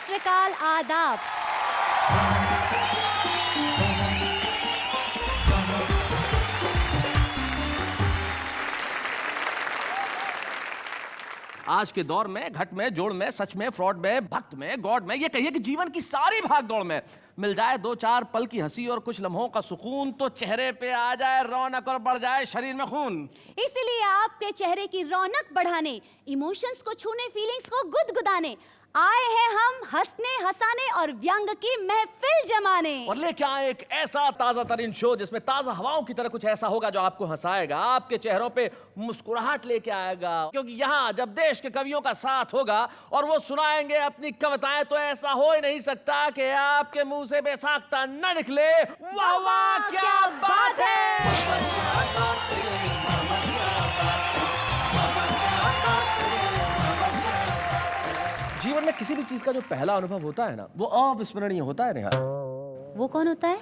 सत श्री अकाल, आदाब। आज के दौर में घट में, जोड़ में, सच में, फ्रॉड में, भक्त में, गॉड में, ये कहिए कि जीवन की सारी भाग दौड़ में मिल जाए दो चार पल की हंसी और कुछ लम्हों का सुकून, तो चेहरे पे आ जाए रौनक और बढ़ जाए शरीर में खून। इसीलिए आपके चेहरे की रौनक बढ़ाने, इमोशंस को छूने, फीलिंग्स को गुदगुदाने आए हैं हम हंसने, हंसाने और व्यंग की महफिल जमाने। और लेके आए एक ऐसा ताजा तरीन शो जिसमें ताजा हवाओं की तरह कुछ ऐसा होगा जो आपको हंसाएगा, आपके चेहरों पे मुस्कुराहट लेके आएगा। क्योंकि यहाँ जब देश के कवियों का साथ होगा और वो सुनाएंगे अपनी कविताएं, तो ऐसा हो ही नहीं सकता कि आपके मुंह से बेसाख्ता न निकले। वाह वाह क्या बात है। जीवन में किसी भी चीज का जो पहला अनुभव होता है ना, वो अविस्मरणीय होता है। नेहा, वो कौन होता है?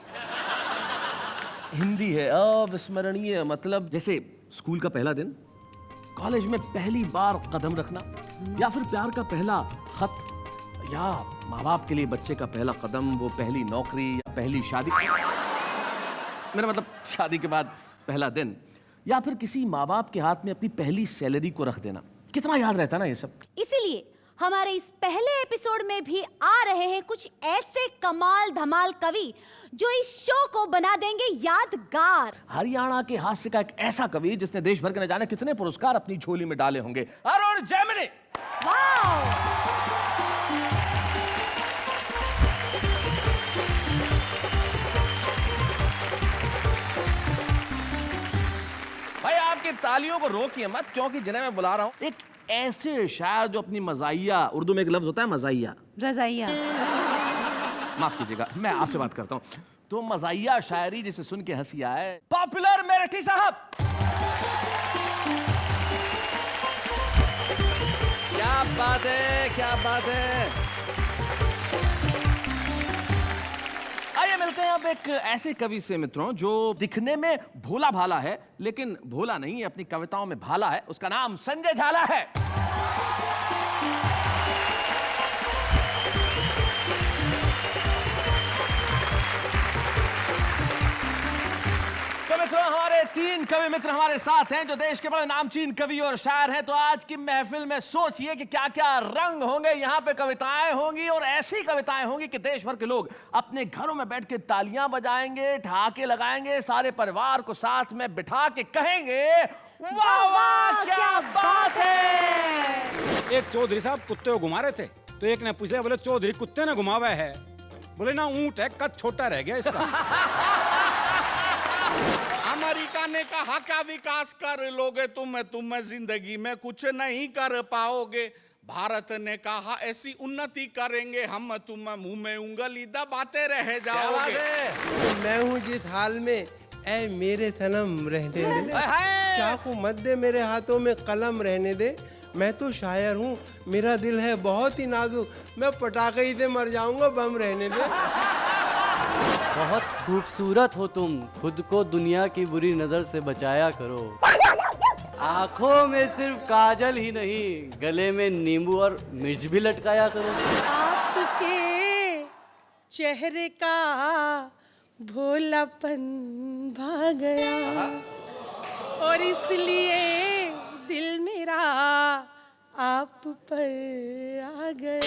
हिंदी है अविस्मरणीय, मतलब जैसे स्कूल का पहला दिन, कॉलेज में पहली बार कदम रखना, या फिर प्यार का पहला खत, या माँ बाप के लिए बच्चे का पहला कदम, वो पहली नौकरी या पहली शादी, मेरा मतलब शादी के बाद पहला दिन, या फिर किसी माँ बाप के हाथ में अपनी पहली सैलरी को रख देना। कितना याद रहता ना ये सब। इसीलिए हमारे इस पहले एपिसोड में भी आ रहे हैं कुछ ऐसे कमाल धमाल कवि जो इस शो को बना देंगे यादगार। हरियाणा के हास्य का एक ऐसा कवि जिसने देश भर के न जाने कितने पुरस्कार अपनी झोली में डाले होंगे, अरुण जैमिनी। वाओ! भाई आपकी तालियों को रोकिए मत, क्योंकि जिन्हें मैं बुला रहा हूं एक ऐसे शायर जो अपनी मजाइया, उर्दू में एक लफ्ज होता है मजाइया, रजाइया, माफ कीजिएगा मैं आपसे बात करता हूं, तो मजाइया शायरी जिसे सुन के हंसी आए, पॉपुलर मेरठी साहब। क्या बात है, क्या बात है। आइए मिलते हैं अब एक ऐसे कवि से मित्रों जो दिखने में भोला भाला है, लेकिन भोला नहीं है, अपनी कविताओं में भाला है। उसका नाम संजय झाला है। तो मित्रों हमारे तीन कवि मित्र हमारे साथ हैं जो देश के बड़े नामचीन कवि और शायर हैं। तो आज की महफिल में सोचिए कि क्या क्या रंग होंगे। यहाँ पे कविताएं होंगी और ऐसी कविताएं होंगी कि देश भर के लोग अपने घरों में बैठ के तालियां बजाएंगे, ठहाके लगाएंगे, सारे परिवार को साथ में बिठा के कहेंगे वाह वाह क्या बात है। एक चौधरी साहब कुत्ते को घुमा रहे थे, तो एक ने पूछा, बोले चौधरी कुत्ते ने घुमावा है? बोले ना, ऊंट है, कद छोटा रह गया इसका। अमेरिका ने कहा क्या विकास कर लोगे तुम जिंदगी में कुछ नहीं कर पाओगे। भारत ने कहा ऐसी उन्नति करेंगे हम, तुम मुंह में उंगली दबाते रह जाओगे। मैं हूँ जिस हाल में, ऐ मेरे सनम रहने दे, चाकू मत दे मेरे हाथों में कलम रहने दे। मैं तो शायर हूँ, मेरा दिल है बहुत ही नाजुक, मैं पटाखे ही से मर जाऊंगा, बम रहने दे। बहुत खूबसूरत हो तुम, खुद को दुनिया की बुरी नजर से बचाया करो। आंखों में सिर्फ काजल ही नहीं, गले में नींबू और मिर्च भी लटकाया करो। आपके चेहरे का भोलापन भा गया और इसलिए दिल मेरा आप पर आ गया।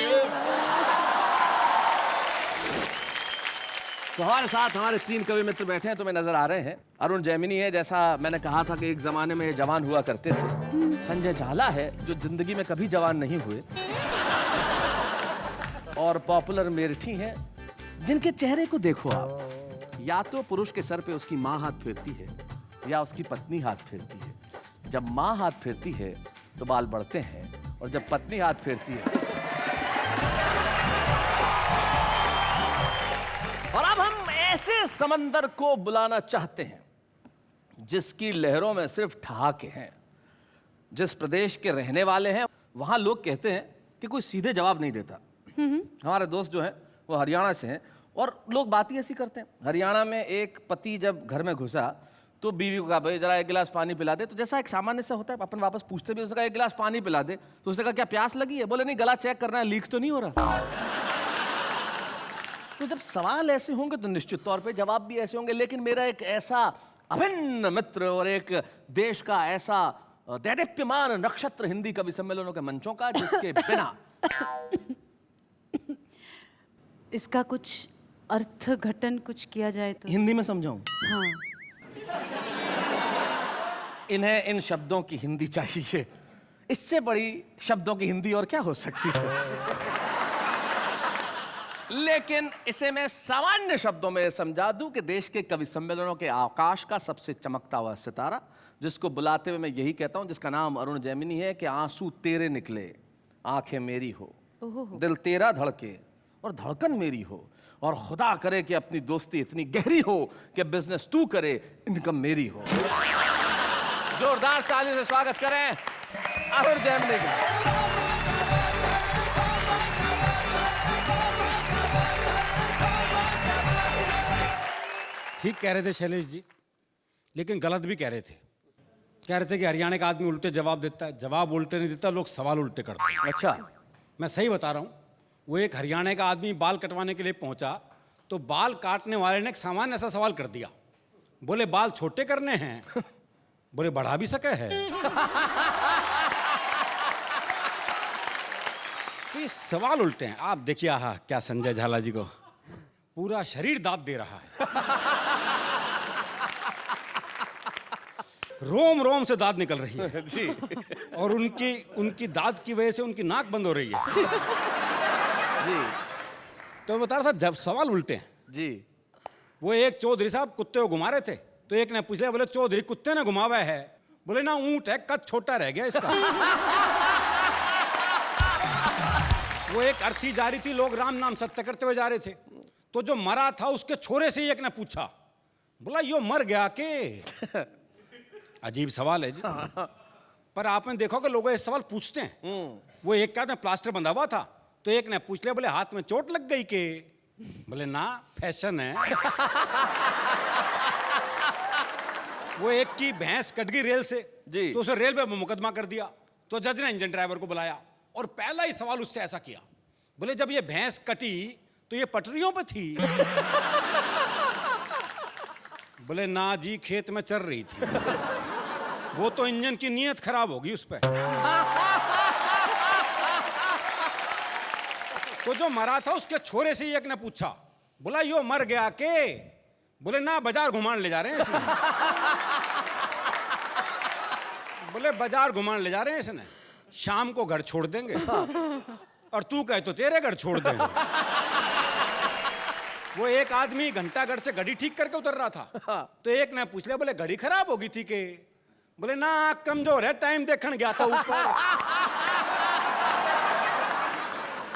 तो हमारे साथ हमारे तीन कवि मित्र बैठे हैं, तुम्हें नजर आ रहे हैं। अरुण जैमिनी है, जैसा मैंने कहा था कि एक जमाने में जवान हुआ करते थे। संजय झाला है जो जिंदगी में कभी जवान नहीं हुए। और पॉपुलर मेरठी हैं जिनके चेहरे को देखो आप, या तो पुरुष के सर पे उसकी माँ हाथ फेरती है या उसकी पत्नी हाथ फेरती है। जब माँ हाथ फेरती है तो बाल बढ़ते हैं, और जब पत्नी हाथ फेरती है। और अब हम ऐसे समंदर को बुलाना चाहते हैं जिसकी लहरों में सिर्फ ठहाके हैं। जिस प्रदेश के रहने वाले हैं वहां लोग कहते हैं कि कोई सीधे जवाब नहीं देता। हमारे दोस्त जो हैं वो हरियाणा से हैं, और लोग बात ही ऐसी करते हैं। हरियाणा में एक पति जब घर में घुसा तो बीवी को कहा, भाई जरा एक गिलास पानी पिला दे। तो जैसा एक सामान्य से होता है, अपन वापस पूछते भी, उसने कहा एक गिलास पानी पिला दे। तो उसने कहा क्या प्यास लगी है? बोले नहीं, गला चेक करना है, लीक तो नहीं हो रहा। तो जब सवाल ऐसे होंगे तो निश्चित तौर पे जवाब भी ऐसे होंगे, लेकिन मेरा एक ऐसा अभिन्न मित्र और एक देश का ऐसा दैदीप्यमान नक्षत्र हिंदी कवि सम्मेलनों के मंचों का, जिसके बिना इसका कुछ अर्थघटन कुछ किया जाए तो। हिंदी में समझाऊं? हाँ। इन्हें इन शब्दों की हिंदी चाहिए, इससे बड़ी शब्दों की हिंदी और क्या हो सकती है। लेकिन इसे मैं सामान्य शब्दों में समझा दूं कि देश के कवि सम्मेलनों के आकाश का सबसे चमकता हुआ सितारा, जिसको बुलाते हुए मैं यही कहता हूं, जिसका नाम अरुण जैमिनी है, कि आंसू तेरे निकले आंखें मेरी हो, दिल तेरा धड़के और धड़कन मेरी हो, और खुदा करे कि अपनी दोस्ती इतनी गहरी हो कि बिजनेस तू करे इनकम मेरी हो। जोरदार ताली से स्वागत करें अरुण जैमिनी का। ठीक कह रहे थे शैलेश जी, लेकिन गलत भी कह रहे थे। कह रहे थे कि हरियाणा का आदमी उल्टे जवाब देता है, जवाब उल्टे नहीं देता, लोग सवाल उल्टे करते हैं। अच्छा, मैं सही बता रहा हूँ। वो एक हरियाणा का आदमी बाल कटवाने के लिए पहुंचा, तो बाल काटने वाले ने एक सामान्य ऐसा सवाल कर दिया। बोले बाल छोटे करने हैं? बोले बढ़ा भी सके है। तो ये सवाल उल्टे हैं। आप देखिए, आहा क्या संजय झाला जी को पूरा शरीर दांत दे रहा है। रोम रोम से दांत निकल रही है जी। और उनकी दांत की वजह से उनकी नाक बंद हो रही है। जी तो बता रहा था, जब सवाल उल्टे हैं। जी। वो एक चौधरी साहब कुत्ते को घुमा रहे थे, तो एक ने पूछ लिया, बोले चौधरी कुत्ते ने घुमावा है? बोले ना, ऊंट है, कद छोटा रह गया इसका। वो एक अर्थी जा रही थी, लोग राम नाम सत्य करते हुए जा रहे थे, तो जो मरा था उसके छोरे से एक ने पूछा, बोला यो मर गया के? अजीब सवाल है जी। पर आपने देखा कि लोग ये सवाल पूछते हैं। वो एक का प्लास्टर बंधा हुआ था, तो एक ने पूछ लिया, बोले हाथ में चोट लग गई के? बोले ना, फैशन है। वो एक की भैंस कट गई रेल से जी। तो उसे रेल पे मुकदमा कर दिया, तो जज ने इंजन ड्राइवर को बुलाया और पहला ही सवाल उससे ऐसा किया, बोले जब ये भैंस कटी तो ये पटरियों पे थी? बोले ना जी, खेत में चल रही थी। वो तो इंजन की नीयत खराब होगी उस पे। तो जो मरा था उसके छोरे से एक ने पूछा, बोला यो मर गया के? बोले ना, बाजार घुमान ले जा रहे हैं इसने। बोले बाजार घुमान ले जा रहे हैं इसने, शाम को घर छोड़ देंगे। और तू कहे तो तेरे घर छोड़ देंगे। वो एक आदमी घंटाघर से घड़ी ठीक करके उतर रहा था, तो एक ने पूछ लिया, बोले घड़ी खराब होगी थी के? बोले ना, कमजोर है, टाइम देखने गया था ऊपर।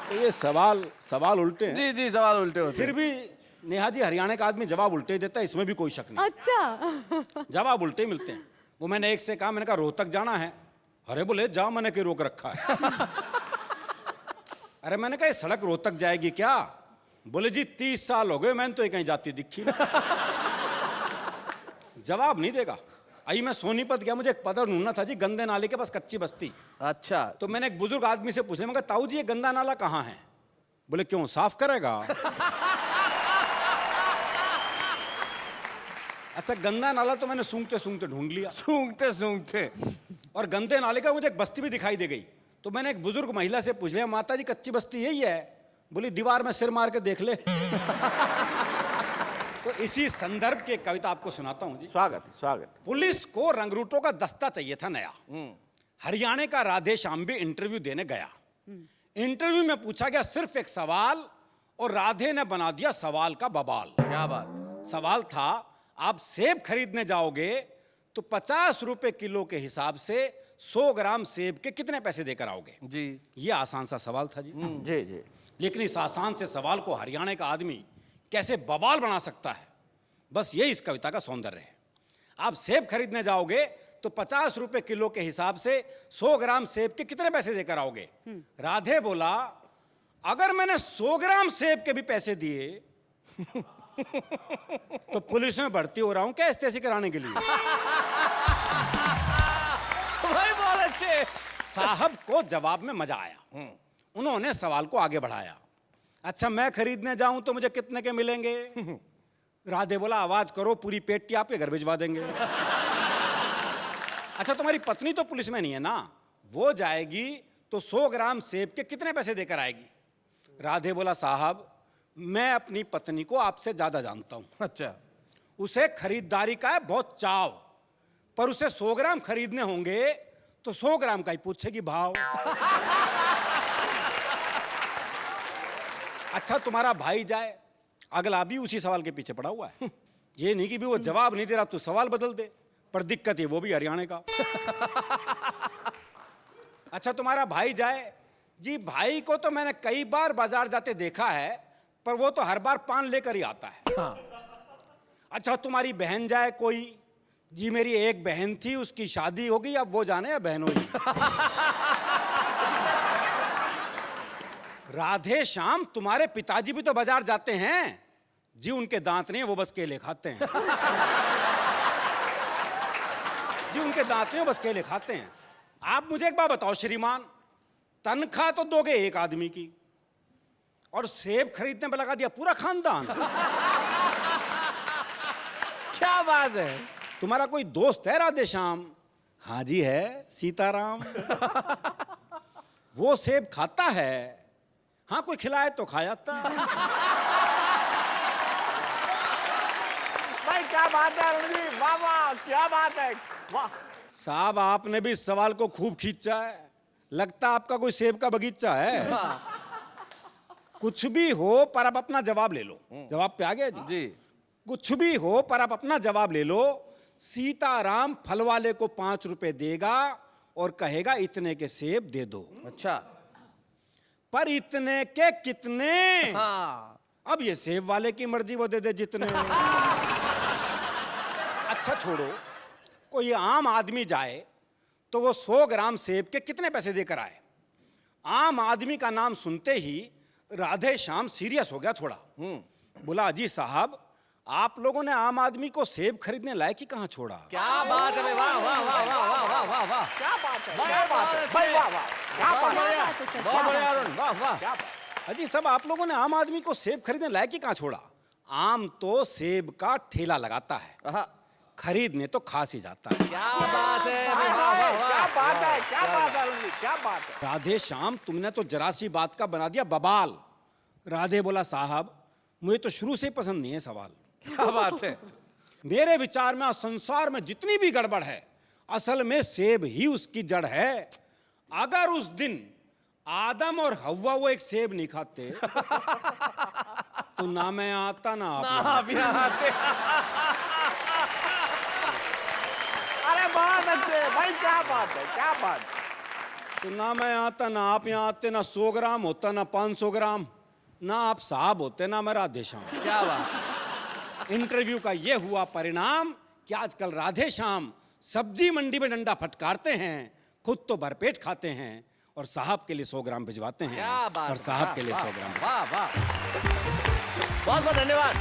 तो ये सवाल उल्टे हैं। जी जी, सवाल उल्टे होते फिर भी नेहा जी, हरियाणा का आदमी जवाब उल्टे ही देता है, इसमें भी कोई शक नहीं। अच्छा। जवाब उल्टे ही मिलते हैं। वो मैंने एक से कहा, मैंने कहा रोहतक जाना है? अरे बोले जा, मैंने के रोक रखा है। अरे मैंने कहा ये सड़क रोहतक जाएगी क्या? बोले जी 30 साल हो गए, मैंने तो ये कहीं जाती दिखी नहीं। जवाब नहीं देगा। आई मैं सोनीपत गया, मुझे एक पता ढूंढना था जी, गंदे नाले के पास कच्ची बस्ती। अच्छा, तो मैंने एक बुजुर्ग आदमी से पूछ लिया, मैं कहा ताऊ जी ये गंदा नाला कहाँ है? बोले क्यों, साफ करेगा? अच्छा, गंदा नाला तो मैंने सूंघते सूंघते ढूंढ लिया। सूंघते सूंघते। और गंदे नाले का मुझे एक बस्ती भी दिखाई दे गई, तो मैंने एक बुजुर्ग महिला से पूछ लिया, माता जी कच्ची बस्ती यही है? बोली दीवार में सिर मार के देख ले। तो इसी संदर्भ की एक कविता आपको सुनाता हूं जी। स्वागत। पुलिस को रंगरूटों का दस्ता चाहिए था नया। हरियाणा का राधे श्याम भी इंटरव्यू देने गया। इंटरव्यू में पूछा गया सिर्फ एक सवाल, और राधे ने बना दिया सवाल का बवाल। क्या बात। सवाल था, आप सेब खरीदने जाओगे तो 50 रुपए किलो के हिसाब से 100 ग्राम सेब के कितने पैसे देकर आओगे? जी। ये आसान सा सवाल था जी। जी जी। लेकिन इस आसान से सवाल को हरियाणा का आदमी कैसे बवाल बना सकता है, बस यही इस कविता का सौंदर्य है। आप सेब खरीदने जाओगे तो 50 रुपए किलो के हिसाब से 100 ग्राम सेब के कितने पैसे देकर आओगे? राधे बोला, अगर मैंने 100 ग्राम सेब के भी पैसे दिए तो पुलिस में भर्ती हो रहा हूं क्या एसटीसी कराने के लिए? भाई बहुत अच्छे। साहब को जवाब में मजा आया। उन्होंने सवाल को आगे बढ़ाया। अच्छा मैं खरीदने जाऊं तो मुझे कितने के मिलेंगे? राधे बोला आवाज करो, पूरी पेटी आपके घर भिजवा देंगे। अच्छा तुम्हारी पत्नी तो पुलिस में नहीं है ना, वो जाएगी तो 100 ग्राम सेब के कितने पैसे देकर आएगी? राधे बोला साहब मैं अपनी पत्नी को आपसे ज्यादा जानता हूं। अच्छा। उसे खरीदारी का है बहुत चाव, पर उसे 100 ग्राम खरीदने होंगे तो 100 ग्राम का ही पूछेगी भाव। अच्छा तुम्हारा भाई जाए, अगला भी उसी सवाल के पीछे पड़ा हुआ है। ये नहीं कि भी वो जवाब नहीं दे रहा तू सवाल बदल दे, पर दिक्कत है वो भी हरियाणा का। अच्छा तुम्हारा भाई जाए, जी भाई को तो मैंने कई बार बाजार जाते देखा है, पर वो तो हर बार पान लेकर ही आता है। अच्छा तुम्हारी बहन जाए कोई, जी मेरी एक बहन थी उसकी शादी हो गई, अब वो जाने या बहन होगी। राधे श्याम तुम्हारे पिताजी भी तो बाजार जाते हैं, जी उनके दांत नहीं है वो बस केले खाते हैं। जी उनके दांत नहीं है बस केले खाते हैं। आप मुझे एक बात बताओ श्रीमान, तनख्वाह तो दोगे एक आदमी की और सेब खरीदने में लगा दिया पूरा खानदान। क्या बात है? तुम्हारा कोई दोस्त है राधे श्याम? हाँ जी है, सीताराम। वो सेब खाता है, हाँ कोई खिलाए तो खा जाता। भाई क्या बात है अरुण जी, वाह वाह क्या बात है, वाह। साहब आपने भी इस सवाल को खूब खींचा है, लगता आपका कोई सेब का बगीचा है। कुछ भी हो पर आप अपना जवाब ले लो। जवाब पे आ गया जी? जी। कुछ भी हो पर आप अपना जवाब ले लो। सीताराम फल वाले को 5 रुपए देगा और कहेगा इतने के सेब दे दो। अच्छा। पर इतने के कितने? हाँ। अब ये सेब वाले की मर्जी, वो दे दे जितने। अच्छा छोड़ो, कोई आम आदमी जाए तो वो 100 ग्राम सेब के कितने पैसे देकर आए? आम आदमी का नाम सुनते ही राधे श्याम सीरियस हो गया थोड़ा। बोला अजी साहब आप लोगों ने आम आदमी को सेब खरीदने लायक ही कहां छोड़ा? क्या बात है भाई, वाह वाह वाह वाह वाह वाह वाह वाह। क्या बात है, क्या बात है भाई, वाह वाह क्या बात है, बहुत बढ़िया अरुण, वाह वाह। क्या बात है। अजी सब आप लोगों ने आम आदमी को सेब खरीदने लायक ही कहां छोड़ा? आम तो सेब का ठेला लगाता है, आहा, खरीदने तो खास ही जाता है। क्या बात है, हाय, वाह हाय, वाह क्या वाह। बात है, क्या बात है अरुण जी, क्या बात है। राधे श्याम तुमने तो जरा सी बात का बना दिया बवाल। राधे बोला साहब मुझे तो शुरू से पसंद नहीं है सवाल। क्या बात है? मेरे विचार में संसार में जितनी भी गड़बड़ है असल में सेब ही उसकी जड़ है। अगर उस दिन आदम और हव्वा वो एक सेब नहीं खाते तो ना मैं आता ना आप। आप यहाँ आते। अरे बहुत अच्छे भाई, क्या बात है, क्या बात है। तो ना मैं आता ना आप यहाँ आते, ना 100 ग्राम होता ना 500 ग्राम, ना आप साहब होते ना मैं राधे श्याम। क्या बात। इंटरव्यू का ये हुआ परिणाम कि आजकल राधे श्याम सब्जी मंडी में डंडा फटकारते हैं, खुद तो भरपेट खाते हैं और साहब के लिए 100 ग्राम भिजवाते हैं। क्या बात। और साहब के लिए 100 ग्राम। वाह वाह, बहुत बहुत धन्यवाद।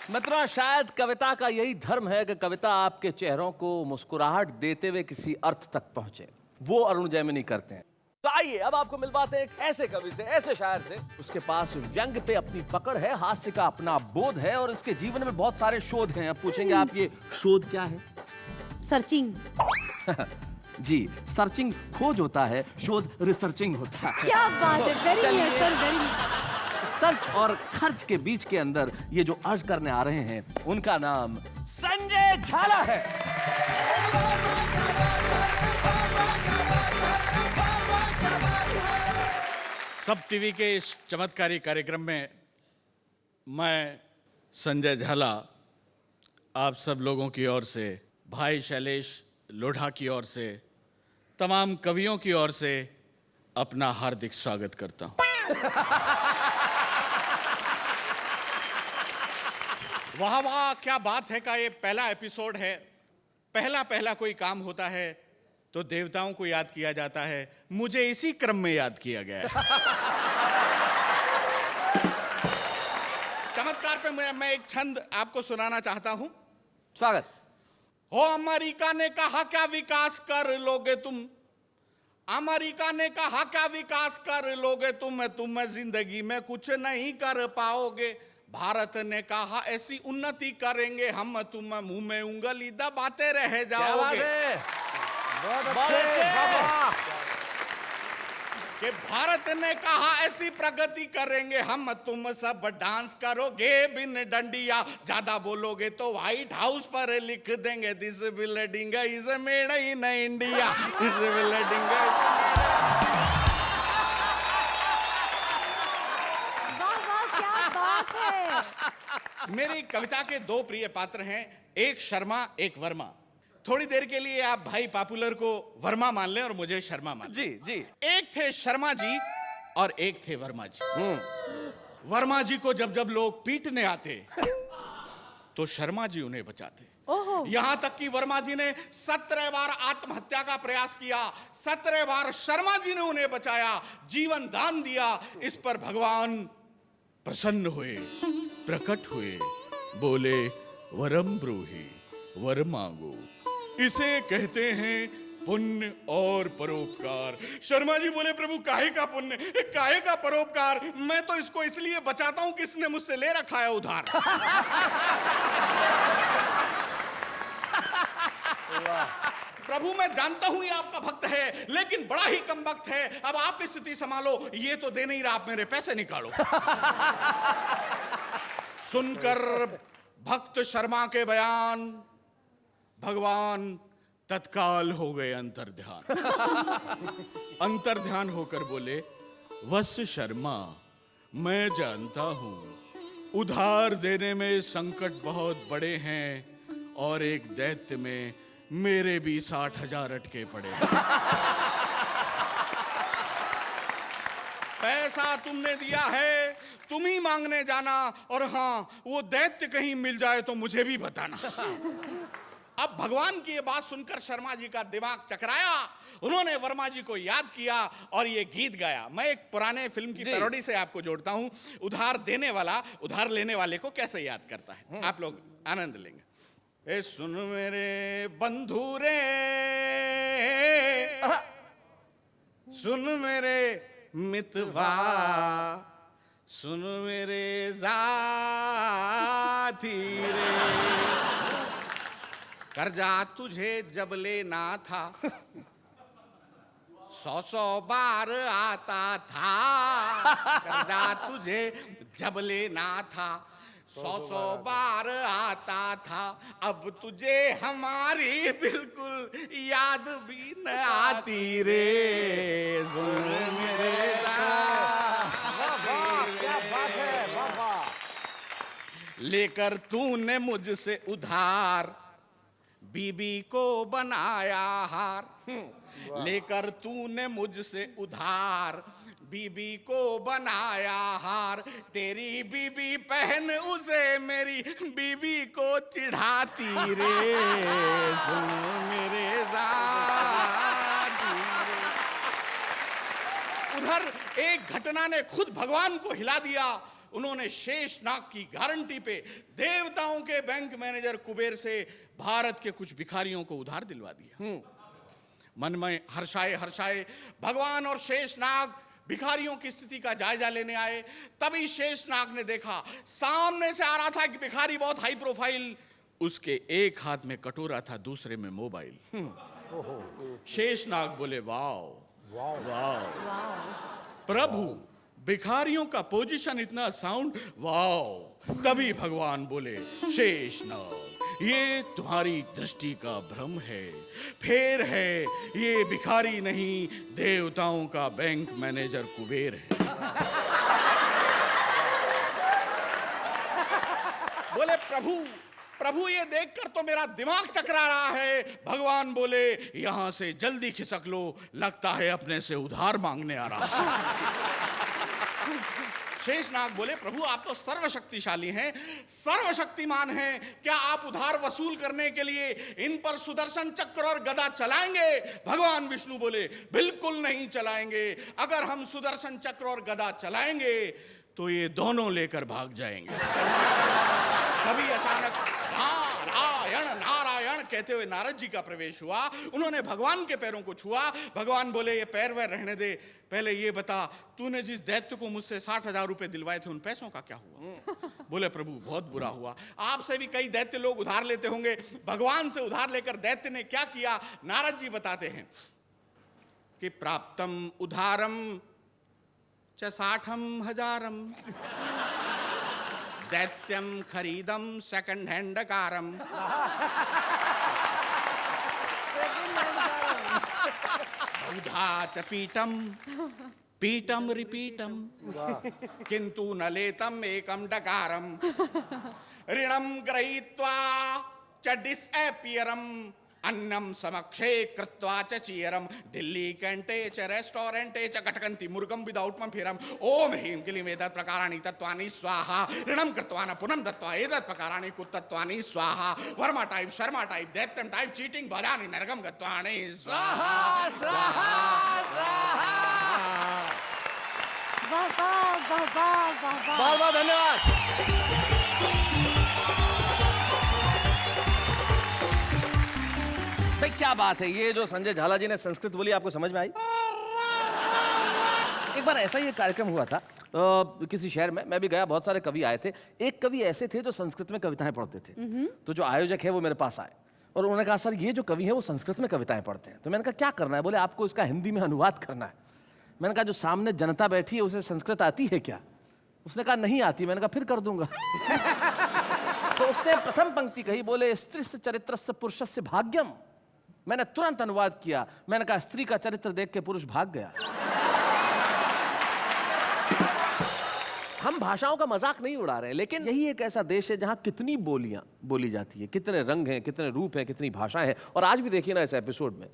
मित्रों शायद कविता का यही धर्म है कि कविता आपके चेहरों को मुस्कुराहट देते हुए किसी अर्थ तक पहुंचे। वो अरुण जैमिनी करते हैं। तो आइए अब आपको मिलवाते हैं एक ऐसे कवि से, ऐसे शायर से, उसके पास व्यंग पे अपनी पकड़ है, हास्य का अपना बोध है और इसके जीवन में बहुत सारे शोध हैं। अब पूछेंगे आप ये शोध क्या है? सर्चिंग। जी, सर्चिंग खोज होता है, शोध रिसर्चिंग होता है। क्या बात है, वेरी चलिए। Nice sir, very. सर्च और खर्च के बीच के अंदर ये जो अर्ज करने आ रहे हैं उनका नाम संजय झाला है। सब टीवी के इस चमत्कारी कार्यक्रम में मैं संजय झाला आप सब लोगों की ओर से, भाई शैलेश लोढ़ा की ओर से, तमाम कवियों की ओर से अपना हार्दिक स्वागत करता हूं। वाह वाह क्या बात है का ये पहला एपिसोड है। पहला कोई काम होता है तो देवताओं को याद किया जाता है, मुझे इसी क्रम में याद किया गया है। चमत्कार पे मैं एक छंद आपको सुनाना चाहता हूं। स्वागत। हो अमेरिका ने कहा क्या विकास कर लोगे तुम, अमेरिका ने कहा क्या विकास कर लोगे तुम जिंदगी में कुछ नहीं कर पाओगे। भारत ने कहा ऐसी उन्नति करेंगे हम तुम मुंह में उंगली दबाते रह क्या बात जाओगे। है? बहुत अच्छे, वाह। कि भारत ने कहा ऐसी प्रगति करेंगे हम तुम सब डांस करोगे बिन डंडिया, ज्यादा बोलोगे तो व्हाइट हाउस पर लिख देंगे this building is made in India, this building. वाह वाह, क्या बात है। मेरी कविता के दो प्रिय पात्र हैं, एक शर्मा एक वर्मा। थोड़ी देर के लिए आप भाई पॉपुलर को वर्मा मान लें और मुझे शर्मा मान लें। जी जी। एक थे शर्मा जी और एक थे वर्मा जी। वर्मा जी को जब जब लोग पीटने आते तो शर्मा जी उन्हें बचाते। यहां तक कि वर्मा जी ने 17 बार आत्महत्या का प्रयास किया, 17 बार शर्मा जी ने उन्हें बचाया, जीवन दान दिया। इस पर भगवान प्रसन्न हुए, प्रकट हुए, बोले वरम ब्रूहि, वर मांगो। इसे कहते हैं पुण्य और परोपकार। शर्मा जी बोले प्रभु काहे का पुण्य, काहे का परोपकार, मैं तो इसको इसलिए बचाता हूं कि इसने मुझसे ले रखा है उधार। प्रभु मैं जानता हूं ये आपका भक्त है, लेकिन बड़ा ही कम वक्त है, अब आप स्थिति संभालो, ये तो दे नहीं रहा, आप मेरे पैसे निकालो। सुनकर भक्त शर्मा के बयान भगवान तत्काल हो गए अंतर्ध्यान। अंतर्ध्यान होकर बोले वत्स शर्मा, मैं जानता हूं उधार देने में संकट बहुत बड़े हैं और एक दैत्य में मेरे भी 60,000 अटके पड़े हैं। पैसा तुमने दिया है, तुम ही मांगने जाना, और हाँ वो दैत्य कहीं मिल जाए तो मुझे भी बताना। अब भगवान की ये बात सुनकर शर्मा जी का दिमाग चकराया, उन्होंने वर्मा जी को याद किया और ये गीत गाया। मैं एक पुराने फिल्म की पैरोडी से आपको जोड़ता हूं, उधार देने वाला उधार लेने वाले को कैसे याद करता है, आप लोग आनंद लेंगे। ए सुन मेरे बंधु रे, सुन मेरे मितवा, सुन मेरे साथी रे, कर्जा तुझे जब लेना था 100 बार आता था। कर्जा तुझे जब लेना था 100 बार आता था, अब तुझे हमारी बिल्कुल याद भी न आती रे। सुन मेरे क्या बात है, वाह वाह। लेकर तूने मुझसे उधार बीबी को बनाया हार। लेकर तूने मुझसे उधार बीबी को बनाया हार, तेरी बीबी पहन उसे मेरी बीबी को चिढ़ाती रे। सुन मेरे साथी रे। उधर एक घटना ने खुद भगवान को हिला दिया। उन्होंने शेषनाग की गारंटी पे देवताओं के बैंक मैनेजर कुबेर से भारत के कुछ भिखारियों को उधार दिलवा दिया। मन में हर्षाए हर्षाए भगवान और शेषनाग भिखारियों की स्थिति का जायजा लेने आए। तभी शेषनाग ने देखा सामने से आ रहा था कि भिखारी बहुत हाई प्रोफाइल, उसके एक हाथ में कटोरा था, दूसरे में मोबाइल। शेषनाग बोले वाह वाह प्रभु, भिखारियों का पोजीशन इतना साउंड, वाह। तभी भगवान बोले शेषनाग, ये तुम्हारी दृष्टि का भ्रम है, फेर है, ये भिखारी नहीं देवताओं का बैंक मैनेजर कुबेर है। बोले प्रभु, प्रभु ये देखकर तो मेरा दिमाग चकरा रहा है। भगवान बोले यहां से जल्दी खिसक लो, लगता है अपने से उधार मांगने आ रहा है। शेषनाग बोले प्रभु आप तो सर्वशक्तिशाली हैं, सर्वशक्तिमान हैं, क्या आप उधार वसूल करने के लिए इन पर सुदर्शन चक्र और गदा चलाएंगे? भगवान विष्णु बोले बिल्कुल नहीं चलाएंगे, अगर हम सुदर्शन चक्र और गदा चलाएंगे तो ये दोनों लेकर भाग जाएंगे। तभी अचानक नारायण नारायण कहते हुए नारद जी का प्रवेश हुआ। उन्होंने भगवान के पैरों को छुआ। भगवान बोले ये पैर वैर रहने दे, पहले ये बता तूने जिस दैत्य को मुझसे 60,000 रुपए दिलवाए थे उन पैसों का क्या हुआ? बोले प्रभु बहुत बुरा हुआ। आपसे भी कई दैत्य लोग उधार लेते होंगे, भगवान से उधार लेकर दैत्य ने क्या किया? नारद जी बताते हैं कि प्राप्तम उधारम च 60,000 दैत्यम खरीदम सेकंड हैंड कारम। उधा च पीटम पीटम रिपीटम किंतु न लेतम एकम डकारम। ऋणम गृहीत्वा च डिसएपियरम अन्नम समक्षे कृत्वा च चीयरम। दिल्ली कैंटे च रेस्टोरेंटे च कटकंती मुर्गम विदाउट फिरम। ओम ह्रीं क्लीं एतत् प्रकाराणि तत्त्वानि स्वाहा। ऋणम कृत्वा न पुनम दत्त्वा एतत् प्रकाराणि कुतत्वानि स्वाहा। वर्मा टाइप शर्मा टाइप दैत्यम टाइप चीटिंग भजानि नरकम गत्वानि स्वाहा स्वाहा स्वाहा। वाह वाह वाह वाह वाह वाह। बहुत बहुत धन्यवाद। भाई क्या बात है, ये जो संजय झाला जी ने संस्कृत बोली आपको समझ में आई? एक बार ऐसा ही एक कार्यक्रम हुआ था किसी शहर में, मैं भी गया, बहुत सारे कवि आए थे। एक कवि ऐसे थे जो संस्कृत में कविताएं पढ़ते थे। तो जो आयोजक है वो मेरे पास आए और उन्होंने कहा सर ये जो कवि है वो संस्कृत में कविताएं पढ़ते हैं। तो मैंने कहा क्या करना है? बोले आपको इसका हिंदी में अनुवाद करना है। मैंने कहा जो सामने जनता बैठी है उसे संस्कृत आती है क्या? उसने कहा नहीं आती। मैंने कहा फिर कर दूंगा। तो उसने प्रथम पंक्ति कही, बोले स्त्रीस्य चरित्रस्य पुरुषस्य भाग्यम। मैंने तुरंत अनुवाद किया। मैंने कहा स्त्री का चरित्र देख के पुरुष भाग गया। हम भाषाओं का मजाक नहीं उड़ा रहे, लेकिन यही एक ऐसा देश है जहां कितनी बोलियां बोली जाती है, कितने रंग हैं, कितने रूप हैं, कितनी भाषाएं हैं। और आज भी देखिए ना इस एपिसोड में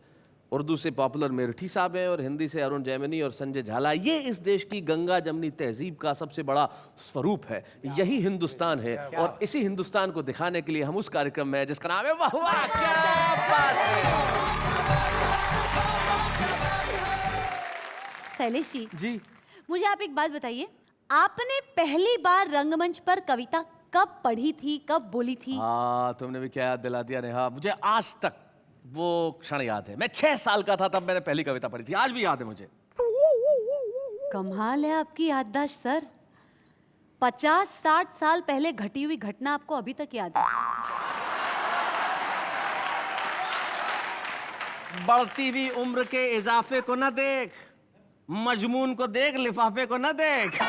उर्दू से पॉपुलर मेरठी साहब हैं और हिंदी से अरुण जैमिनी और संजय झाला। ये इस देश की गंगा जमनी तहजीब का सबसे बड़ा स्वरूप है। यही हिंदुस्तान है और इसी हिंदुस्तान को दिखाने के लिए हम उस कार्यक्रम में हैं जिसका नाम है वाह वाह क्या बात है। शैलेश जी, जी मुझे आप एक बात बताइए, आपने पहली बार रंगमंच पर कविता कब पढ़ी थी, कब बोली थी? हाँ तुमने भी क्या याद दिला दिया नेहा। मुझे आज तक वो क्षण याद है। मैं 6 साल का था तब मैंने पहली कविता पढ़ी थी, आज भी याद है मुझे। कमाल है आपकी याददाश्त सर। 50-60 साल पहले घटी हुई घटना आपको अभी तक याद है। बढ़ती हुई उम्र के इजाफे को न देख, मजमून को देख, लिफाफे को न देख।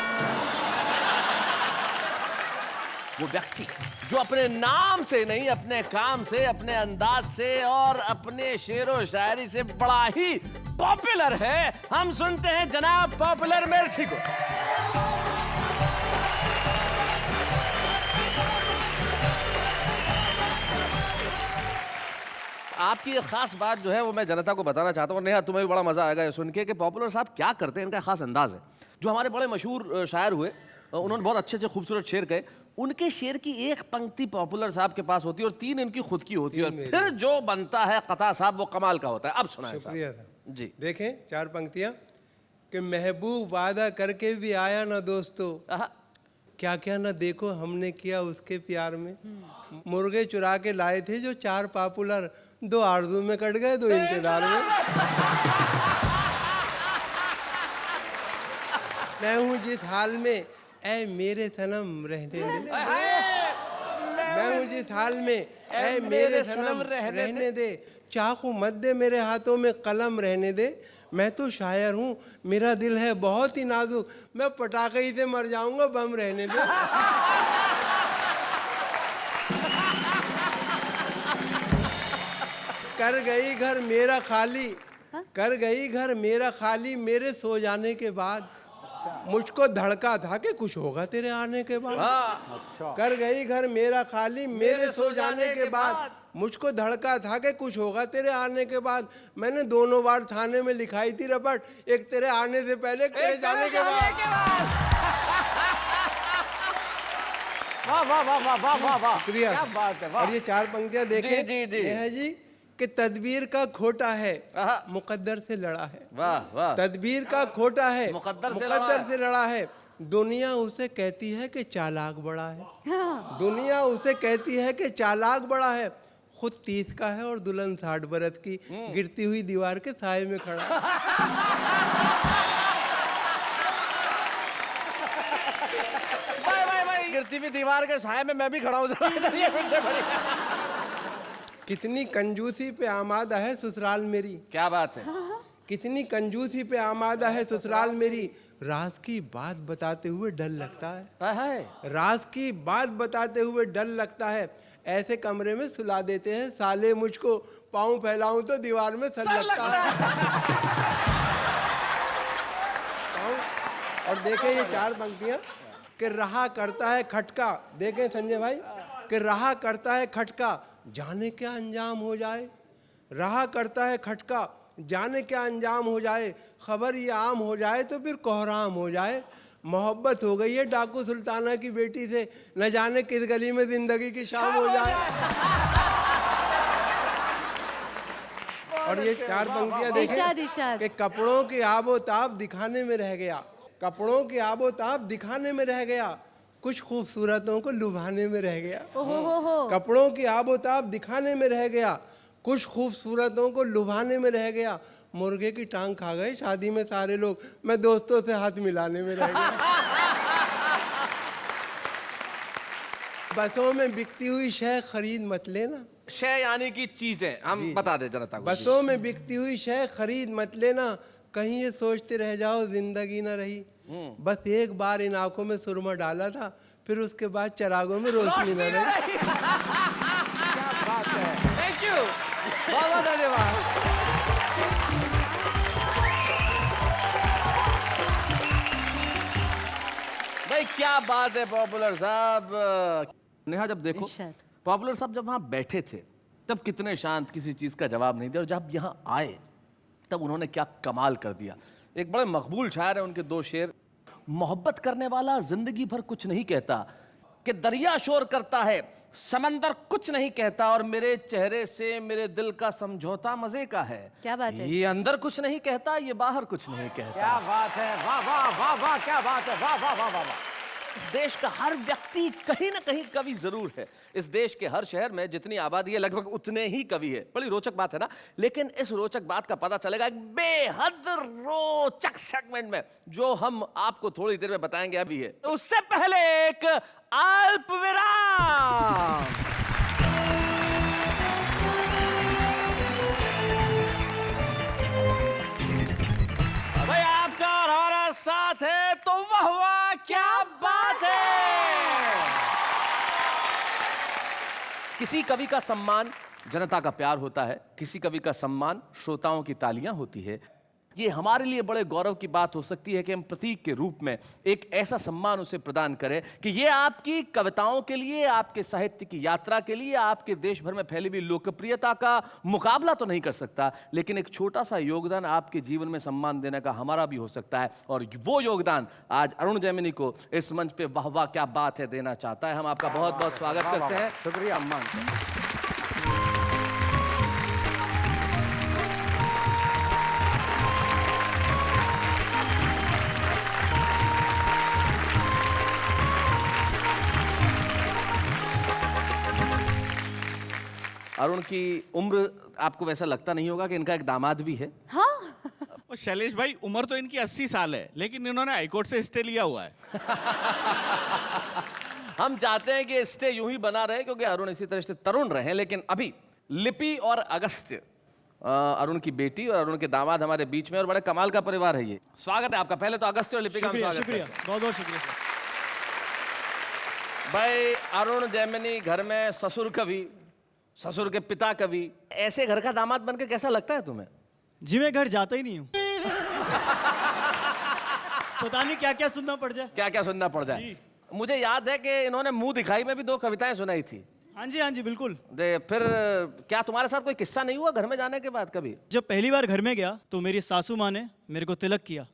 वो व्यक्ति जो अपने नाम से नहीं, अपने काम से, अपने अंदाज से और अपने शेरो शायरी से बड़ा ही पॉपुलर है। हम सुनते हैं जनाब पॉपुलर मेरठी को। आपकी एक खास बात जो है वो मैं जनता को बताना चाहता हूँ। नेहा तुम्हें भी बड़ा मजा आएगा ये सुन के कि पॉपुलर साहब क्या करते हैं, इनका खास अंदाज है। जो हमारे बड़े मशहूर शायर हुए, उन्होंने बहुत अच्छे अच्छे खूबसूरत शेर कहे। उनके शेर की एक पंक्ति पॉपुलर साहब के पास होती है और 3 इनकी खुद की होती है, और फिर जो बनता है कथा साहब वो कमाल का होता है। अब सुनाएं शुक्रिया साहब जी। देखें 4 पंक्तियां कि महबूब वादा करके भी आया ना दोस्तों, क्या क्या ना देखो हमने किया उसके प्यार में। मुर्गे चुरा के लाए थे जो 4 पॉपुलर, 2 आरज़ू में कट गए, 2 इंतजार में। मैं हूँ जिस हाल में ऐ मेरे सनम रहने दे। मैं हूँ जिस हाल में ऐ मेरे सनम रहने दे। चाकू मत दे मेरे हाथों में कलम रहने दे। मैं तो शायर हूँ, मेरा दिल है बहुत ही नाजुक, मैं पटाखे ही से मर जाऊंगा, बम रहने दे। कर गई घर मेरा खाली, कर गई घर मेरा खाली मेरे सो जाने के बाद। मुझको धड़का था कि कुछ होगा तेरे आने के बाद। कर गई घर मेरा खाली मेरे सो जाने के बाद। मुझको धड़का था कि कुछ होगा तेरे आने के बाद। मैंने 2 बार थाने में लिखाई थी रपट, एक तेरे आने से पहले, एक तेरे जाने के बाद। वाह वाह वाह वाह वाह वाह वाह, शुक्रिया। क्या बात है। और ये 4 पंक्तियां देखें। जी, जी, जी। ये है जी कि तदबीर का खोटा है, मुकद्दर से लड़ा है। वाह वाह। तदबीर का खोटा है, मुकद्दर से लड़ा है। दुनिया उसे कहती है कि चालाक बड़ा है। दुनिया उसे कहती है कि चालाक बड़ा है। खुद 30 का है और दुल्हन 60 बरस की, गिरती हुई दीवार के साए में खड़ा है। भाई गिरती हुई दीवार के साए में मैं भी खड़ा हूँ। जरा इधर ये फिर से बढ़िया। कितनी कंजूसी पे आमादा है ससुराल मेरी, क्या बात है। कितनी कंजूसी पे आमादा है ससुराल मेरी, राज की बात बताते हुए डर लगता है। हाय राज की बात बताते हुए डर लगता है, ऐसे कमरे में सुला देते हैं साले मुझको, पाँव फैलाऊं तो दीवार में सर लगता है। और देखें ये 4 पंक्तियां कि रहा करता है खटका, देखें संजय भाई, कि रहा करता है खटका जाने क्या अंजाम हो जाए, रहा करता है खटका जाने क्या अंजाम हो जाए, खबर ये आम हो जाए तो फिर कोहराम हो जाए, मोहब्बत हो गई है डाकू सुल्ताना की बेटी से, न जाने किस गली में जिंदगी की शाम हो जाए। और ये 4 पंक्तियां इरशाद, देखें इरशाद। कि कपड़ों की आबोताब दिखाने में रह गया, कपड़ों की आबोताब दिखाने में रह गया, कुछ खूबसूरतों को लुभाने में रह गया। ओहो। कपड़ों की आबोताब दिखाने में रह गया, कुछ खूबसूरतों को लुभाने में रह गया, मुर्गे की टांग खा गए शादी में सारे लोग, मैं दोस्तों से हाथ मिलाने में रह गया। बसों में बिकती हुई शय खरीद मत लेना, शय यानी कि चीजें, हम बता दे जनता को। बसों में बिकती हुई शय खरीद मत लेना, कहीं ये सोचते रह जाओ जिंदगी न रही, बस एक बार इन आंखों में सुरमा डाला था, फिर उसके बाद चरागों में रोशनी न रही। क्या बात है। थैंक यू, बहुत बहुत धन्यवाद। भाई क्या बात है पॉपुलर साहब। नेहा जब देखो, इरशाद। पॉपुलर साहब जब वहां बैठे थे तब कितने शांत, किसी चीज का जवाब नहीं दिया, और जब यहाँ आए तब उन्होंने क्या कमाल कर दिया। एक बड़े मकबूल शायर है, उनके 2 शेर। मोहब्बत करने वाला जिंदगी भर कुछ नहीं कहता, कि दरिया शोर करता है समंदर कुछ नहीं कहता, और मेरे चेहरे से मेरे दिल का समझौता मजे का है। क्या बात है। ये अंदर कुछ नहीं कहता, ये बाहर कुछ नहीं कहता। क्या बात है, वाह वाह वाह वाह, क्या बात है, वाह वाह वाह वाह वाह। इस देश का हर व्यक्ति कहीं ना कहीं कवि जरूर है। इस देश के हर शहर में जितनी आबादी है लगभग उतने ही कवि है। बड़ी रोचक बात है ना। लेकिन इस रोचक बात का पता चलेगा एक बेहद रोचक सेगमेंट में, जो हम आपको थोड़ी देर में बताएंगे अभी है। उससे पहले एक अल्प विराम। भाई आपका और हमारा साथ है तो वाह वाह, क्या बात है। किसी कवि का सम्मान जनता का प्यार होता है, किसी कवि का सम्मान श्रोताओं की तालियां होती है। ये हमारे लिए बड़े गौरव की बात हो सकती है कि हम प्रतीक के रूप में एक ऐसा सम्मान उसे प्रदान करें कि ये आपकी कविताओं के लिए, आपके साहित्य की यात्रा के लिए, आपके देश भर में फैली हुई लोकप्रियता का मुकाबला तो नहीं कर सकता, लेकिन एक छोटा सा योगदान आपके जीवन में सम्मान देने का हमारा भी हो सकता है। और वो योगदान आज अरुण जैमिनी को इस मंच पे वाह वाह क्या बात है देना चाहता है। हम आपका बहुत बहुत स्वागत करते हैं। शुक्रिया। सम्मान। अरुण की उम्र आपको वैसा लगता नहीं होगा कि इनका एक दामाद भी है। हाँ। और शैलेश भाई, उम्र तो इनकी 80 साल है, लेकिन इन्होंने हाईकोर्ट से स्टे लिया हुआ है। हम चाहते हैं कि स्टे यूं ही बना रहे, क्योंकि अरुण इसी तरह से तरुण रहे। लेकिन अभी लिपि और अगस्त्य, अरुण की बेटी और अरुण के दामाद हमारे बीच में, और बड़े कमाल का परिवार है ये। स्वागत है आपका। पहले तो अगस्त्य और लिपि का हम स्वागत शुक्रिया, करते हैं। बहुत बहुत शुक्रिया सर। भाई अरुण जैमिनी घर में ससुर कवि, ससुर के पिता कवि, ऐसे घर का दामाद बनकर कैसा लगता है तुम्हें? जी मैं घर जाता ही नहीं हूँ। पता नहीं क्या क्या सुनना पड़ जाए। क्या क्या सुनना पड़ जाए। मुझे याद है कि इन्होंने मुंह दिखाई में भी 2 कविताएं सुनाई थी। हाँ जी बिल्कुल। फिर क्या तुम्हारे साथ कोई किस्सा नहीं हुआ घर में जाने के बाद कभी? जब पहली बार घर में गया तो मेरी सासू माँ ने मेरे को तिलक किया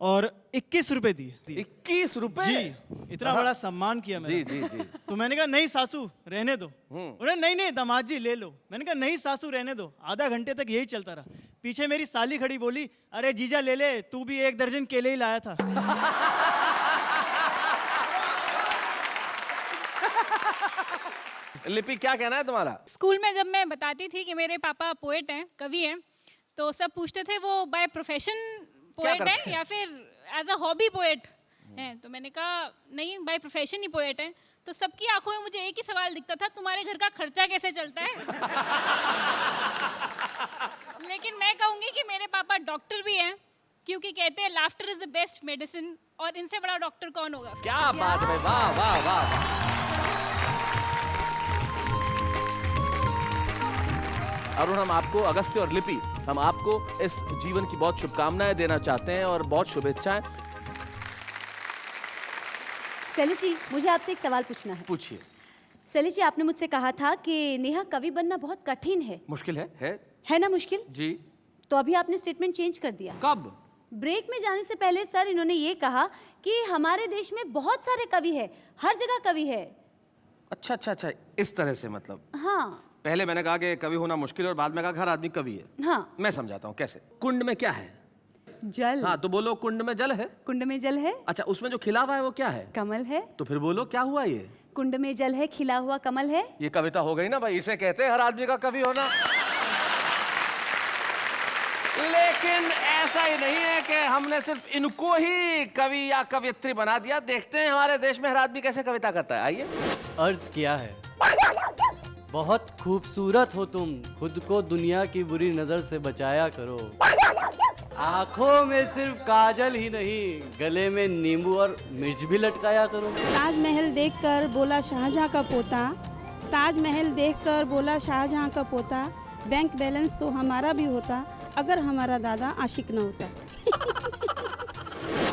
और 21 रुपए दिए। 21 रुपए? जी, इतना बड़ा सम्मान किया मेरा। जी जी जी। तो मैंने कहा नहीं सासू रहने दो। उन्होंने नहीं दामाद जी ले लो। मैंने कहा नहीं सासू रहने दो। आधा घंटे तक यही चलता रहा। पीछे मेरी साली खड़ी, बोली अरे जीजा ले ले, तू भी 1 दर्जन केले ही लाया था। लिपि क्या कहना है तुम्हारा? स्कूल में जब मैं बताती थी कि मेरे पापा पोएट हैं, कवि हैं, तो सब पूछते थे वो बाय प्रोफेशन पोएट करते हैं या फिर एज अ हॉबी पोएट हैं। तो मैंने कहा नहीं, बाय प्रोफेशन ही पोएट हैं। तो सबकी आंखों में मुझे एक ही सवाल दिखता था, तुम्हारे घर का खर्चा कैसे चलता है? लेकिन मैं कहूँगी कि मेरे पापा डॉक्टर भी हैं, क्योंकि कहते हैं laughter is the best medicine, और इनसे बड़ा डॉक्टर कौन होगा? क्या बात है, वाह वाह वाह। अरुण, हम आपको, अगस्त्य और लिपि, हम आपको इस जीवन की बहुत शुभकामनाएं देना चाहते हैं और बहुत शुभेच्छाएं। शैलेश जी, मुझे आपसे एक सवाल पूछना है। पूछिए। शैलेश जी, आपने मुझसे कहा था कि नेहा कवि बनना बहुत कठिन मुश्किल है है ना? मुश्किल जी। तो अभी आपने स्टेटमेंट चेंज कर दिया। कब? ब्रेक में जाने से पहले सर इन्होंने ये कहा कि हमारे देश में बहुत सारे कवि है, हर जगह कवि है। अच्छा अच्छा अच्छा, इस तरह से मतलब। हाँ पहले मैंने कहा कि कवि होना मुश्किल है और बाद में कहा हर आदमी कवि है। हाँ। मैं समझाता हूँ कैसे। कुंड में क्या है? जल। हाँ, तो बोलो कुंड में जल है। कुंड में जल है। अच्छा, उसमें जो खिला हुआ है वो क्या है? कमल है। तो फिर बोलो क्या हुआ ये? कुंड में जल है, खिला हुआ कमल है। ये कविता हो गई ना भाई, इसे कहते हैं हर आदमी का कवि होना। लेकिन ऐसा ही नहीं है कि हमने सिर्फ इनको ही कवि या कवियत्री बना दिया। देखते हैं हमारे देश में हर आदमी कैसे कविता करता है। आइए। अर्ज किया है, बहुत खूबसूरत हो तुम, खुद को दुनिया की बुरी नजर से बचाया करो। आंखों में सिर्फ काजल ही नहीं, गले में नींबू और मिर्च भी लटकाया करो। ताजमहल देखकर बोला शाहजहां का पोता, ताजमहल देखकर बोला शाहजहां का पोता, बैंक बैलेंस तो हमारा भी होता अगर हमारा दादा आशिक न होता।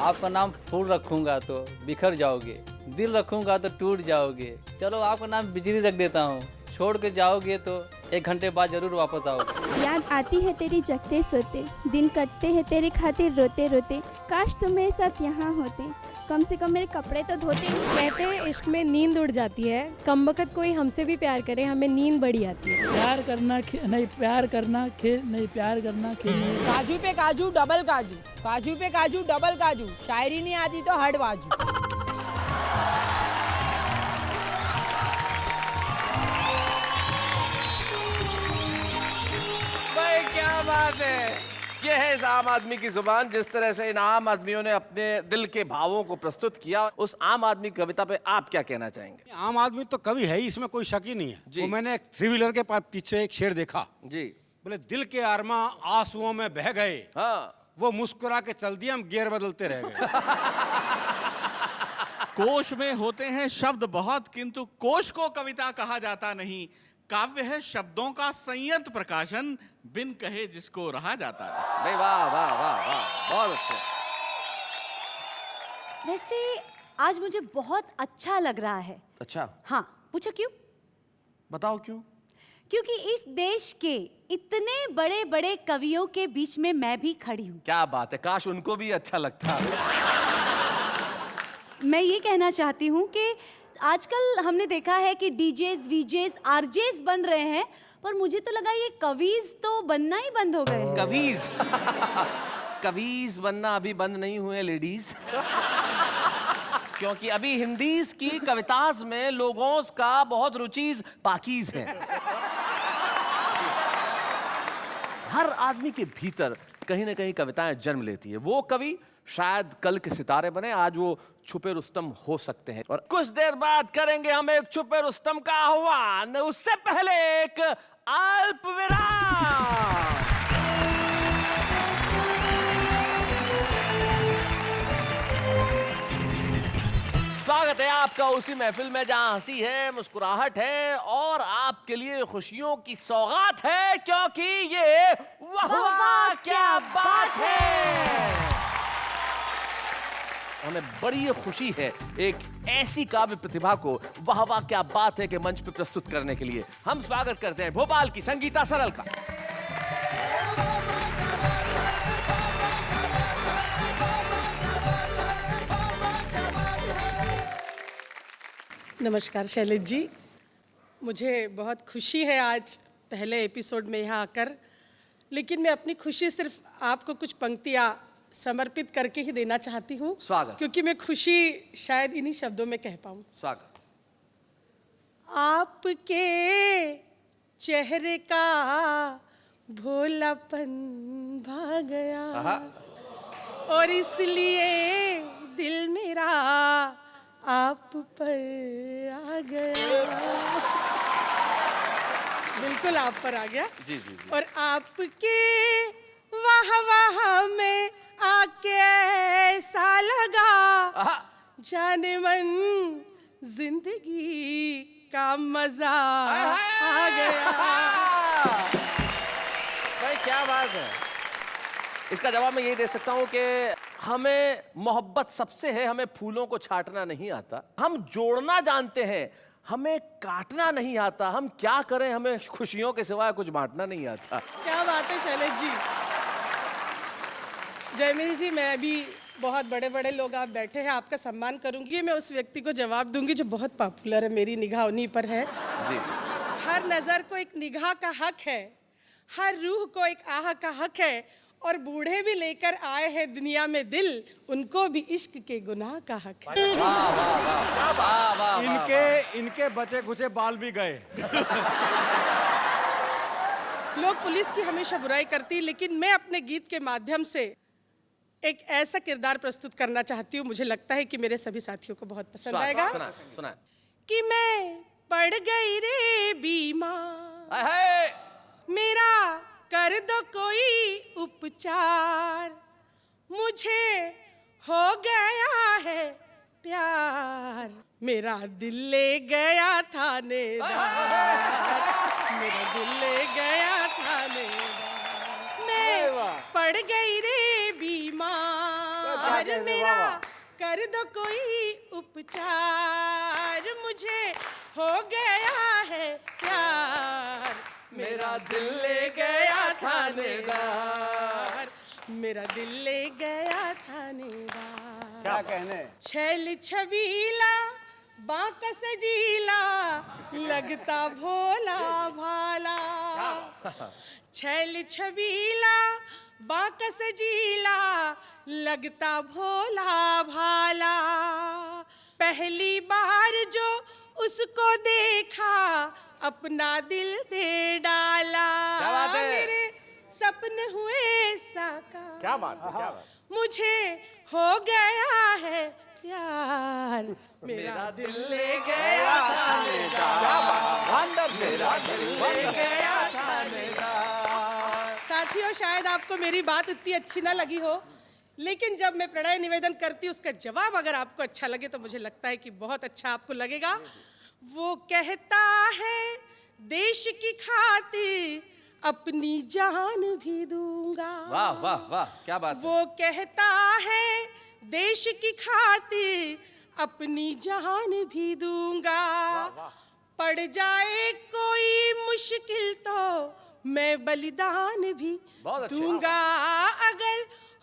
आपका नाम फूल रखूंगा तो बिखर जाओगे, दिल रखूंगा तो टूट जाओगे। चलो आपका नाम बिजली रख देता हूँ, छोड़ के जाओगे तो 1 घंटे बाद जरूर वापस आओगे। याद आती है तेरी जगते सोते, दिन कटते हैं तेरे खातिर रोते रोते, काश तुम मेरे साथ यहाँ होते, कम से कम मेरे कपड़े तो धोते। कहते हैं इश्क में नींद उड़ जाती है, कमबख्त कोई हमसे भी प्यार करे हमें नींद बड़ी आती है। प्यार करना नहीं, प्यार करना खेल नहीं, प्यार करना खेल नहीं। काजू पे काजू डबल काजू, काजू पे काजू डबल काजू, शायरी नहीं आती तो हट बाजू। भाई क्या बात है। ये है इस आम आदमी की जुबान। जिस तरह से इन आम आदमियों ने अपने दिल के भावों को प्रस्तुत किया, उस आम आदमी की कविता पे आप क्या कहना चाहेंगे? आम आदमी तो कवि है ही, इसमें कोई शक ही नहीं है। वो मैंने एक 3 व्हीलर के पीछे एक शेर देखा जी। बोले दिल के आरमा आंसुओं में बह गए, हाँ। वो मुस्कुरा के चल दिए, हम गियर बदलते रह गए। कोश में होते हैं शब्द बहुत, किंतु कोश को कविता कहा जाता नहीं। काव्य है शब्दों का संयत प्रकाशन, बिन कहे जिसको रहा जाता है। नहीं, वाह वाह वाह वाह, बहुत अच्छा। वैसे आज मुझे बहुत अच्छा लग रहा है। अच्छा? हाँ, पूछो क्यों? बताओ क्यों? क्योंकि इस देश के इतने बड़े बड़े कवियों के बीच में मैं भी खड़ी हूँ। क्या बात है, काश उनको भी अच्छा लगता। मैं ये कहना चाहती हूँ कि आजकल हमने देखा है कि डीजेस, वीजेस, आरजेस बन रहे हैं, पर मुझे तो लगा ये कवीज तो बनना ही बंद हो गए हैं। कवीज? कवीज बनना अभी बंद नहीं हुए लेडीज। क्योंकि अभी हिंदीज की कविताज में लोगों का बहुत रुचीज पाकीज है। हर आदमी के भीतर कहीं ना कहीं कविताएं जन्म लेती है। वो कवि शायद कल के सितारे बने, आज वो छुपे रुस्तम हो सकते हैं। और कुछ देर बाद करेंगे हम एक छुपे रुस्तम का आह्वान, उससे पहले एक अल्प विराम। स्वागत है आपका उसी महफिल में जहां हंसी है, मुस्कुराहट है और आपके लिए खुशियों की सौगात है, क्योंकि ये वाह वाह क्या बात है। हमें बड़ी खुशी है एक ऐसी काव्य प्रतिभा को वाह वाह क्या बात है के मंच पे प्रस्तुत करने के लिए। हम स्वागत करते हैं भोपाल की संगीता सरल का। नमस्कार शैलेश जी, मुझे बहुत खुशी है आज पहले एपिसोड में यहाँ आकर, लेकिन मैं अपनी खुशी सिर्फ आपको कुछ पंक्तियाँ समर्पित करके ही देना चाहती हूँ। स्वागत। क्योंकि मैं खुशी शायद इन्हीं शब्दों में कह पाऊँ। स्वागत। आपके चेहरे का भोलापन भा गया और इसलिए दिल मेरा आप पर आ गया। बिल्कुल आप पर आ गया। जी जी जी। और आपके वाह वाह में आके ऐसा लगा जाने मन जिंदगी का मजा आ गया। भाई क्या बात है। इसका जवाब मैं यही दे सकता हूँ कि हमें मोहब्बत सबसे है, हमें फूलों को छांटना नहीं आता, हम जोड़ना जानते हैं, हमें काटना नहीं आता। हम क्या करें, हमें खुशियों के सिवाय कुछ बांटना नहीं आता। क्या बात है शैलेश जी। जयमिनी जी, मैं अभी बहुत बड़े बड़े लोग आप बैठे हैं, आपका सम्मान करूंगी। मैं उस व्यक्ति को जवाब दूंगी जो बहुत पॉपुलर है, मेरी निगाह उन्हीं पर है। जी। हर नजर को एक निगाह का हक है, हर रूह को एक आह का हक है, और बूढ़े भी लेकर आए हैं दुनिया में दिल, उनको भी इश्क के गुनाह का हक है। वाह वाह वाह। इनके बचे खुचे बाल भी गए। लोग पुलिस की हमेशा बुराई करती, लेकिन मैं अपने गीत के माध्यम से एक ऐसा किरदार प्रस्तुत करना चाहती हूँ, मुझे लगता है कि मेरे सभी साथियों को बहुत पसंद आएगा। सुना। कि मैं पड़ गई रे बीमार, मेरा कर दो कोई उपचार, मुझे हो गया है प्यार, मेरा दिल ले गया थानेदार, मेरा दिल ले गया थानेदार। मैं पड़ गई रे बीमार, मेरा कर दो कोई उपचार, मुझे हो गया है प्यार, मेरा दिल ले गया थानेदार, मेरा दिल ले गया थानेदार। क्या कहने। छैल छबीला बांका सजीला, लगता भोला भाला, छैल छबीला बांका सजीला, लगता भोला भाला, पहली बार जो उसको देखा अपना दिल दे डाला, मेरे सपने हुए साकार, क्या बात है, क्या बात। मुझे हो गया है प्यार, मेरा दिल ले गया थानेदार, मेरा दिल ले गया थानेदार। साथियों, शायद आपको मेरी बात उतनी अच्छी ना लगी हो, लेकिन जब मैं प्रणय निवेदन करती हूँ उसका जवाब अगर आपको अच्छा लगे तो मुझे लगता है कि बहुत अच्छा आपको लगेगा। वो कहता है देश की खातिर अपनी जान भी दूंगा। वाह वाह वाह, क्या बात है। वो कहता है देश की खातिर अपनी जान भी दूंगा, पड़ जाए कोई मुश्किल तो मैं बलिदान भी दूंगा, अगर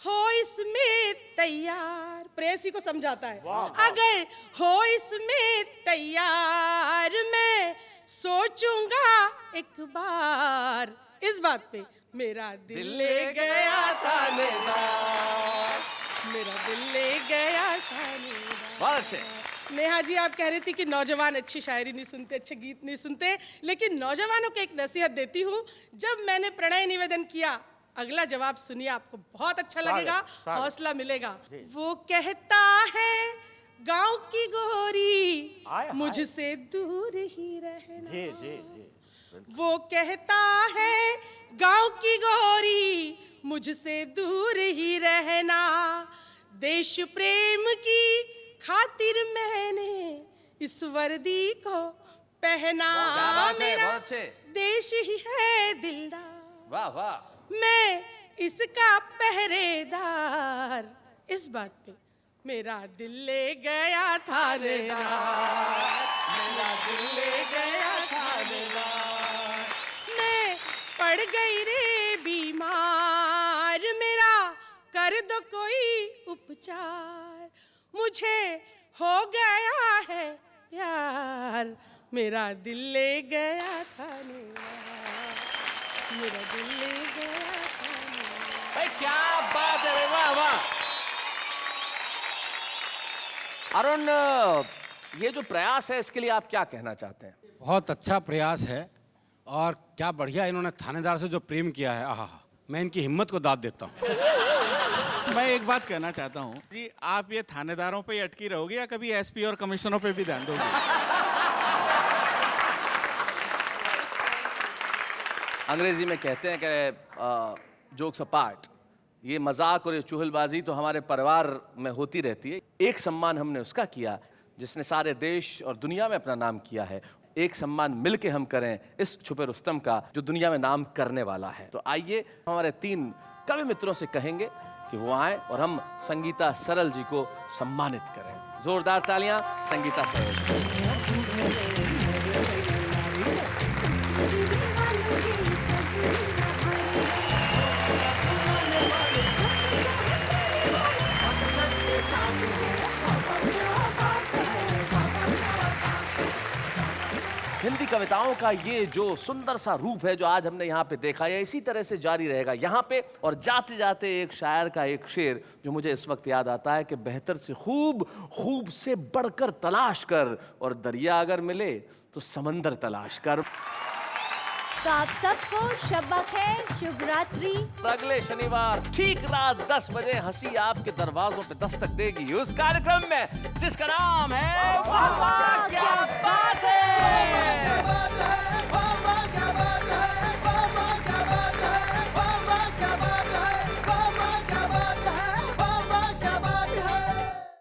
हो इसमें तैयार। प्रेसी को समझाता है, अगर हो इसमें तैयार, मैं सोचूंगा एक बार इस बात पे, मेरा दिल ले गया थानेदार, मेरा दिल ले गया थानेदार। बहुत अच्छे। नेहा जी, आप कह रही थी कि नौजवान अच्छी शायरी नहीं सुनते, अच्छे गीत नहीं सुनते, लेकिन नौजवानों को एक नसीहत देती हूँ। जब मैंने प्रणय निवेदन किया, अगला जवाब सुनिए, आपको बहुत अच्छा लगेगा, हौसला मिलेगा। वो कहता है गांव की गोरी मुझसे दूर ही रहना, जी जी जी। वो कहता है गांव की गोरी मुझसे दूर ही रहना, देश प्रेम की खातिर मैंने इस वर्दी को पहना, मेरा देश ही है दिलदार। वाह वाह। मैं इसका पहरेदार, इस बात पे मेरा दिल ले गया थानेदार, मेरा दिल ले गया थानेदार। मैं पड़ गई रे बीमार, मेरा कर दो कोई उपचार, मुझे हो गया है प्यार, मेरा दिल ले गया थानेदार, मेरा दिल ले गया थानेदार। भाई क्या बात है, वाह वाह। अरुण, ये जो प्रयास है इसके लिए आप क्या कहना चाहते हैं? बहुत अच्छा प्रयास है और क्या बढ़िया इन्होंने थानेदार से जो प्रेम किया है, आहा, मैं इनकी हिम्मत को दाद देता हूँ। मैं एक बात कहना चाहता हूँ जी, आप ये थानेदारों पे ही अटकी रहोगी या कभी एसपी और कमिश्नरों पे भी ध्यान दोगे? अंग्रेजी में कहते हैं कि जोक्स अपार्ट, ये मजाक और ये चुहलबाजी तो हमारे परिवार में होती रहती है। एक सम्मान हमने उसका किया जिसने सारे देश और दुनिया में अपना नाम किया है। एक सम्मान मिलके हम करें इस छुपे रुस्तम का जो दुनिया में नाम करने वाला है। तो आइए हमारे 3 कवि मित्रों से कहेंगे कि वो आए और हम संगीता सरल जी को सम्मानित करें। जोरदार तालियां संगीता सरल। हिंदी कविताओं का ये जो सुंदर सा रूप है जो आज हमने यहाँ पे देखा है, इसी तरह से जारी रहेगा यहाँ पे। और जाते जाते एक शायर का एक शेर जो मुझे इस वक्त याद आता है कि बेहतर से खूब, खूब से बढ़कर तलाश कर, और दरिया अगर मिले तो समंदर तलाश कर। तो आप सबको शब बखैर, शुभ रात्रि। अगले शनिवार ठीक रात 10 बजे हंसी आपके दरवाजों पे दस्तक देगी उस कार्यक्रम में जिसका नाम है वाह वाह क्या बात है।